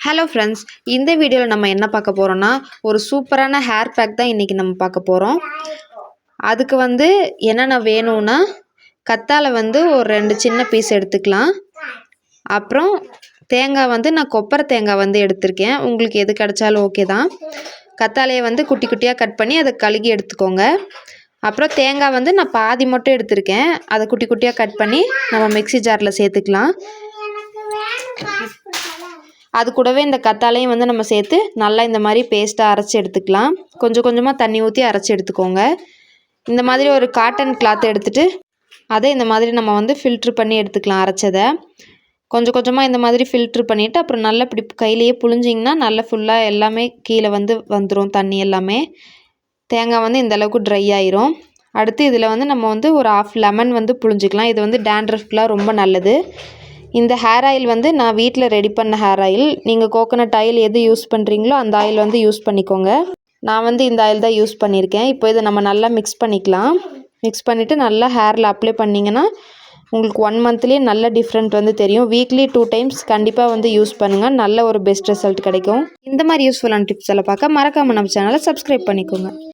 Hello friends, இந்த வீடியோவில் நம்ம என்ன பார்க்க போகிறோன்னா ஒரு சூப்பரான ஹேர் பேக் தான் இன்றைக்கி நம்ம பார்க்க போகிறோம். அதுக்கு என்னென்ன வேணும்னா கத்தாழை ஒரு 2 சின்ன பீஸ் எடுத்துக்கலாம். அப்புறம் தேங்காய் நான் கொப்பரை தேங்காய் எடுத்திருக்கேன். உங்களுக்கு எது கிடைச்சாலும் ஓகே தான். கத்தாழையை குட்டி குட்டியாக கட் பண்ணி அதை கழுகி எடுத்துக்கோங்க. அப்புறம் தேங்காய் நான் பாதி மட்டும் எடுத்திருக்கேன். அதை குட்டி குட்டியாக கட் பண்ணி நம்ம மிக்ஸி ஜாரில் சேர்த்துக்கலாம். அது கூடவே இந்த கத்தாழையும் நம்ம சேர்த்து நல்லா இந்த மாதிரி பேஸ்ட்டாக அரைச்சி எடுத்துக்கலாம். கொஞ்சம் கொஞ்சமாக தண்ணி ஊற்றி அரைச்சி எடுத்துக்கோங்க. இந்த மாதிரி ஒரு காட்டன் கிளாத் எடுத்துகிட்டு அதை இந்த மாதிரி நம்ம ஃபில்ட்ரு பண்ணி எடுத்துக்கலாம். அரைச்சதை கொஞ்சம் கொஞ்சமாக இந்த மாதிரி ஃபில்ட்ரு பண்ணிவிட்டு அப்புறம் நல்லா இப்படி கையிலேயே புழிஞ்சிங்கன்னா நல்லா ஃபுல்லாக எல்லாமே கீழே வந்துடும். தண்ணி எல்லாமே தேங்காய் இந்த அளவுக்கு ட்ரை ஆயிரும். அடுத்து இதில் நம்ம ஒரு 1/2 லெமன் புழிஞ்சிக்கலாம். இது டேண்ட்ரஃப்க்குலாம் ரொம்ப நல்லது. இந்த ஹேர் ஆயில் நான் வீட்டில் ரெடி பண்ண ஹேர் ஆயில். நீங்கள் கோகோனட் ஆயில் எது யூஸ் பண்ணுறீங்களோ அந்த ஆயில் யூஸ் பண்ணிக்கோங்க. நான் இந்த ஆயில் தான் யூஸ் பண்ணியிருக்கேன். இப்போ இதை நம்ம நல்லா மிக்ஸ் பண்ணிக்கலாம். மிக்ஸ் பண்ணிவிட்டு நல்லா ஹேரில் அப்ளை பண்ணிங்கன்னா உங்களுக்கு 1 மந்த்லேயே நல்ல டிஃப்ரெண்ட் தெரியும். வீக்லி 2 டைம்ஸ் கண்டிப்பாக யூஸ் பண்ணுங்கள். நல்ல ஒரு பெஸ்ட் ரிசல்ட் கிடைக்கும். இந்த மாதிரி யூஸ்ஃபுல்லான டிப்ஸ் எல்லாம் பார்க்க மறக்காமல் நம்ம சேனலை சப்ஸ்கிரைப் பண்ணிக்கோங்க.